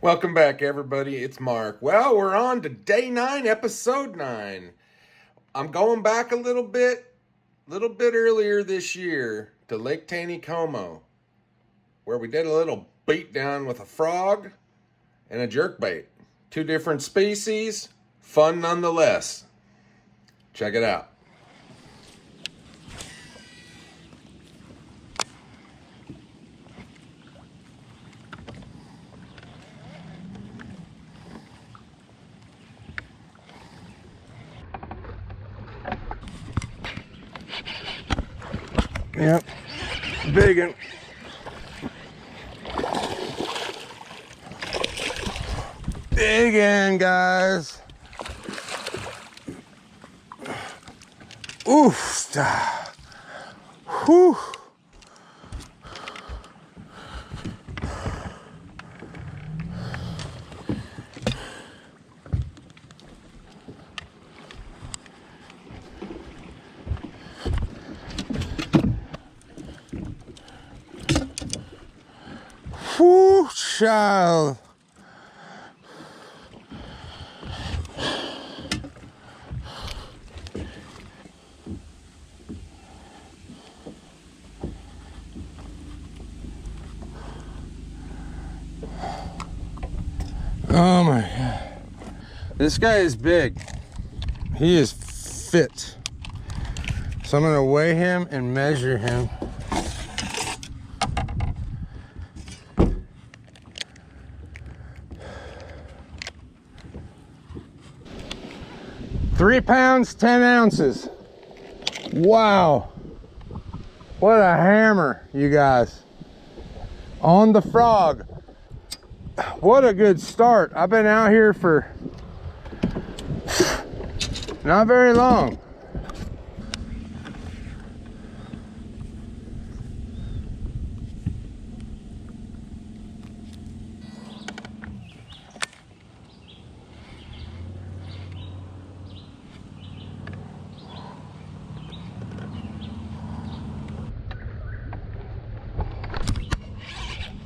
Welcome back, everybody. It's Mark. Well, we're on to day 9, episode 9. I'm going back a little bit earlier this year to Lake Taneycomo, where we did a little beat down with a frog and a jerkbait. 2 different species, fun nonetheless. Check it out. Yep, big one. Big one, guys. Oof. Whew. Whew, child. Oh my God. This guy is big. He is fit. So I'm gonna weigh him and measure him. £3 10 ounces. Wow. What a hammer, you guys. On the frog. What a good start. I've been out here for not very long.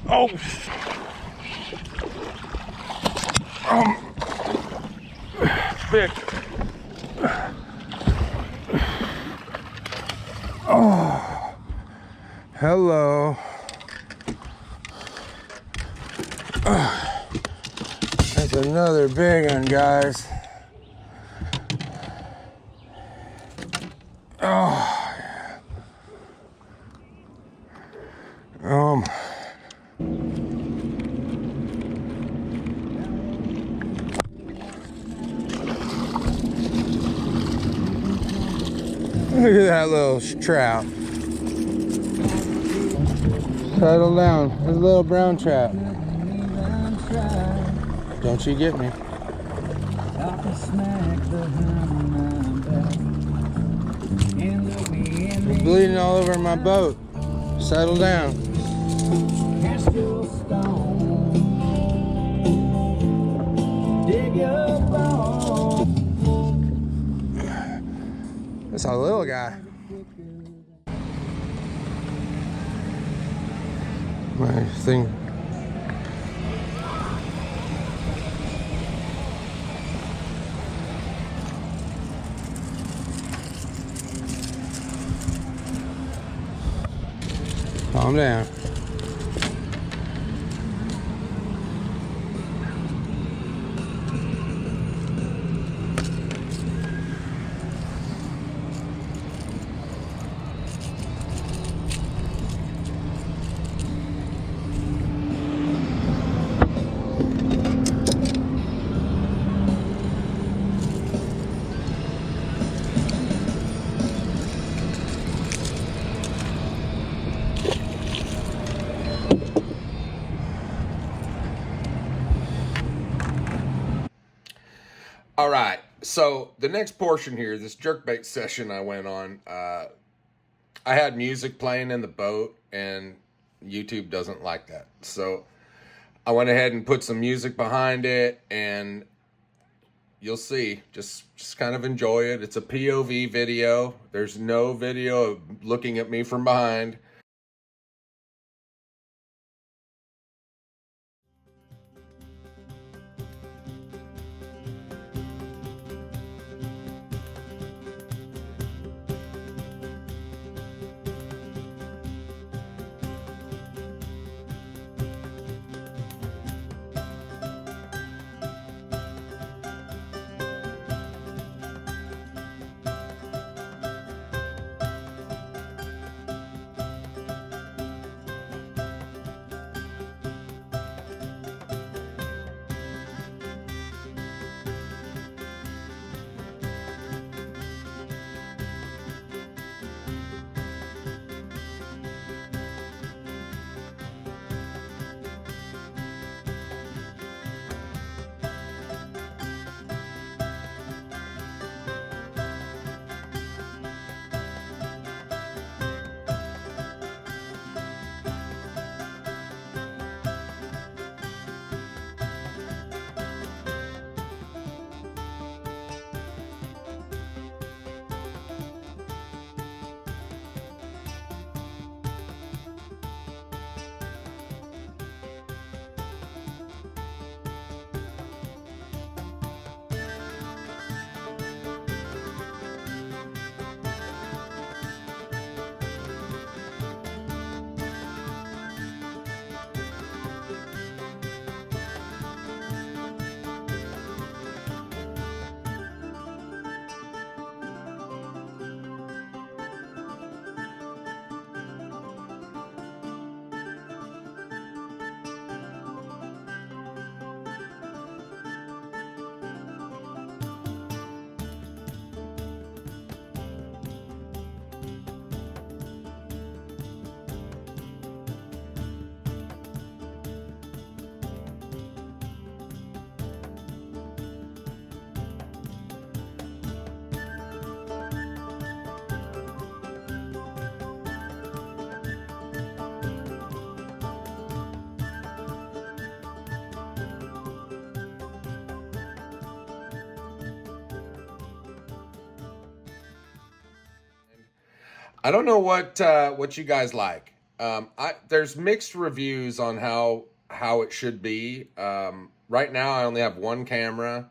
Oh. Big. Oh. Hello. That's another big one, guys. Oh. Look at that little trout. Settle down. There's a little brown trout. Don't you get me. You're bleeding all over my boat. Settle down. That's a little guy. My thing. Calm down. All right, so the next portion here, this jerkbait session I went on, I had music playing in the boat, and YouTube doesn't like that. So I went ahead and put some music behind it, and you'll see. Just kind of enjoy it. It's a POV video. There's no video of looking at me from behind. I don't know what you guys like. There's mixed reviews on how it should be. Right now, I only have one camera,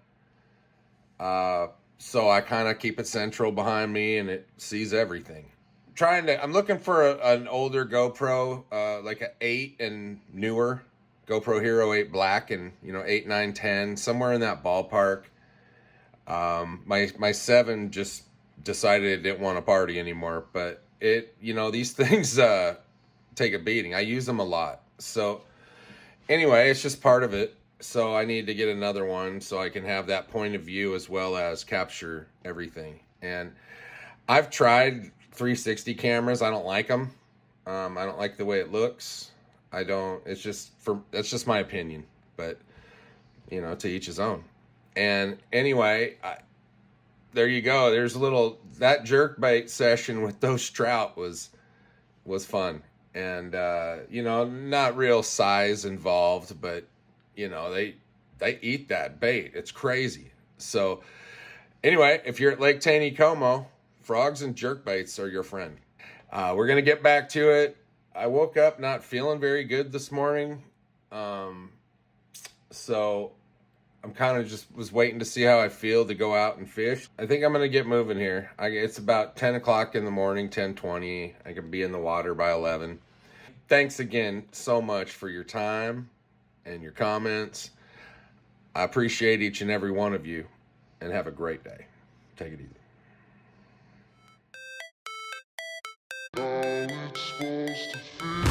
so I kind of keep it central behind me, and it sees everything. I'm looking for an older GoPro, like an 8 and newer GoPro Hero 8 Black, and 8, 9, 10, somewhere in that ballpark. My 7 just decided it didn't want to party anymore, but these things take a beating. I use them a lot, so anyway, it's just part of it. So I need to get another one so I can have that point of view as well as capture everything. And I've tried 360 cameras. I don't like them. I don't like the way it looks. I don't. That's just my opinion. But to each his own. And anyway, there you go. There's that jerkbait session with those trout was fun. And not real size involved, but they eat that bait. It's crazy. So anyway, if you're at Lake Taneycomo, frogs and jerkbaits are your friend. We're gonna get back to it. I woke up not feeling very good this morning, so I'm kind of just was waiting to see how I feel to go out and fish. I think I'm gonna get moving here. It's about 10 o'clock in the morning, 10:20. I can be in the water by 11. Thanks again so much for your time and your comments. I appreciate each and every one of you, and have a great day. Take it easy. How it's supposed to feel.